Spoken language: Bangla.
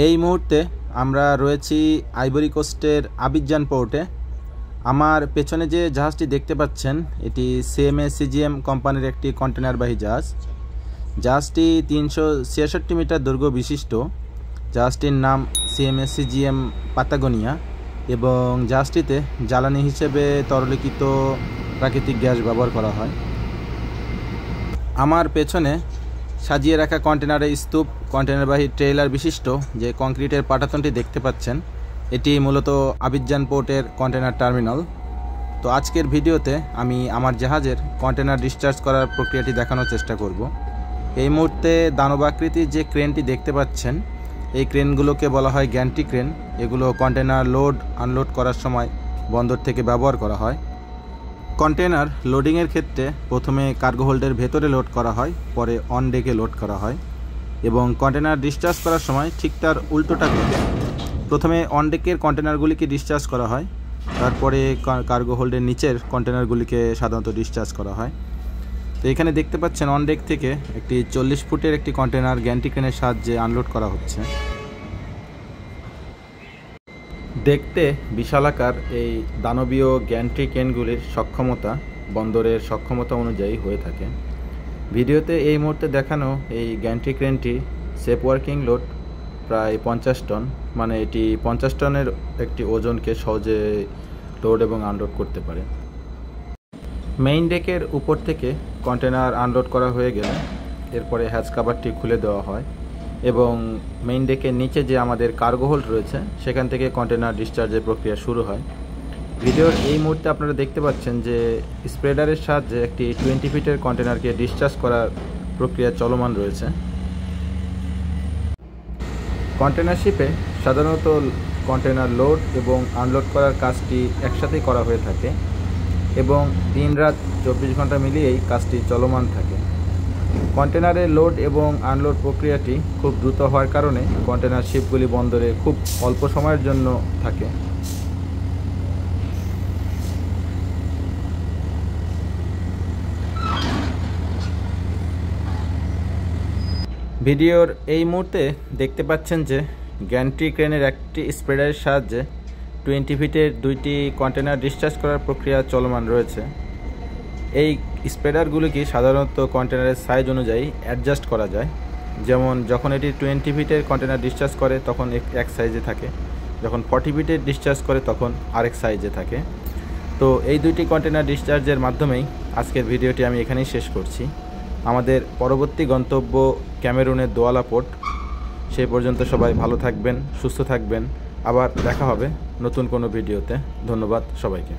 এই মুহূর্তে আমরা রয়েছি আইভরি কোস্টের আবিজান পোর্টে। আমার পেছনে যে জাহাজটি দেখতে পাচ্ছেন এটি সিএমএ সিজিএম কোম্পানির একটি কন্টেনারবাহী জাহাজ। জাহাজটি 366 মিটার দৈর্ঘ্য বিশিষ্ট। জাহাজটির নাম সিএমএ সিজিএম পাতাগোনিয়া এবং জাহাজটিতে জ্বালানি হিসেবে তরলীকৃত প্রাকৃতিক গ্যাস ব্যবহার করা হয়। আমার পেছনে সাজিয়ে রাখা কন্টেনারের স্তূপ, কন্টেনারবাহী ট্রেলার বিশিষ্ট যে কংক্রিটের পাটাতনটি দেখতে পাচ্ছেন এটি মূলত আবিজান পোর্টের কন্টেনার টার্মিনাল। তো আজকের ভিডিওতে আমি আমার জাহাজের কন্টেনার ডিসচার্জ করার প্রক্রিয়াটি দেখানোর চেষ্টা করব। এই মুহূর্তে দানবাকৃতির যে ক্রেনটি দেখতে পাচ্ছেন এই ক্রেনগুলোকে বলা হয় গ্যান্ট্রি ক্রেন। এগুলো কন্টেনার লোড আনলোড করার সময় বন্দর থেকে ব্যবহার করা হয়। কন্টেনার লোডিংয়ের ক্ষেত্রে প্রথমে কার্গো হোল্ডের ভেতরে লোড করা হয়, পরে অন ডেকে লোড করা হয় এবং কন্টেনার ডিসচার্জ করার সময় ঠিক তার উল্টোটা ঘটে। প্রথমে অন ডেকের কন্টেনারগুলিকে ডিসচার্জ করা হয়, তারপরে কার্গো হোল্ডের নিচের কন্টেনারগুলিকে সাধারণত ডিসচার্জ করা হয়। তো এখানে দেখতে পাচ্ছেন অন ডেক থেকে একটি 40 ফুটের একটি কন্টেনার গ্যান্ট্রি ক্রেনের সাহায্যে আনলোড করা হচ্ছে। দেখতে বিশালাকার এই দানবীয় গ্যান্ট্রি ক্রেনগুলির সক্ষমতা বন্দরের সক্ষমতা অনুযায়ী হয়ে থাকে। ভিডিওতে এই মুহূর্তে দেখানো এই গ্যান্ট্রি ক্রেনটি সেফ ওয়ার্কিং লোড প্রায় 50 টন, মানে এটি 50 টনের একটি ওজনকে সহজে লোড এবং আনলোড করতে পারে। মেইন ডেকের উপর থেকে কন্টেনার আনলোড করা হয়ে গেলে এরপরে হ্যাচ কাভারটি খুলে দেওয়া হয় এবং মেইন ডেকের নিচে যে আমাদের কার্গো হোল্ড রয়েছে সেখান থেকে কন্টেনার ডিসচার্জের প্রক্রিয়া শুরু হয়। ভিডিওর এই মুহূর্তে আপনারা দেখতে পাচ্ছেন যে স্প্রেডারের সাহায্যে একটি 20 ফিটের কন্টেনারকে ডিসচার্জ করার প্রক্রিয়া চলমান রয়েছে। কন্টেনার শিপে সাধারণত কন্টেনার লোড এবং আনলোড করার কাজটি একসাথেই করা হয়ে থাকে এবং দিন রাত 24 ঘন্টা মিলিয়েই কাজটি চলমান থাকে। কন্টেনারের লোড এবং আনলোড প্রক্রিয়াটি খুব দ্রুত হওয়ার কারণে কন্টেনার শিপগুলি বন্দরে খুব অল্প সময়ের জন্য থাকে। ভিডিওর এই মুহূর্তে দেখতে পাচ্ছেন যে গ্যান্ট্রি ক্রেনের একটি স্প্রেডারের সাহায্যে 20 ফিটের 2টি কন্টেনার ডিসচার্জ করার প্রক্রিয়া চলমান রয়েছে। এই স্প্রেডারগুলিকে সাধারণত কন্টেনারের সাইজ অনুযায়ী অ্যাডজাস্ট করা যায়। যেমন যখন এটি 20 ফিটের কন্টেনার ডিসচার্জ করে তখন এক সাইজে থাকে, যখন 40 ফিটের ডিসচার্জ করে তখন আরেক সাইজে থাকে। তো এই দুইটি কন্টেনার ডিসচার্জের মাধ্যমেই আজকের ভিডিওটি আমি এখানেই শেষ করছি। আমাদের পরবর্তী গন্তব্য ক্যামেরুনের দোয়ালা পোর্ট। সেই পর্যন্ত সবাই ভালো থাকবেন, সুস্থ থাকবেন। আবার দেখা হবে নতুন কোনো ভিডিওতে। ধন্যবাদ সবাইকে।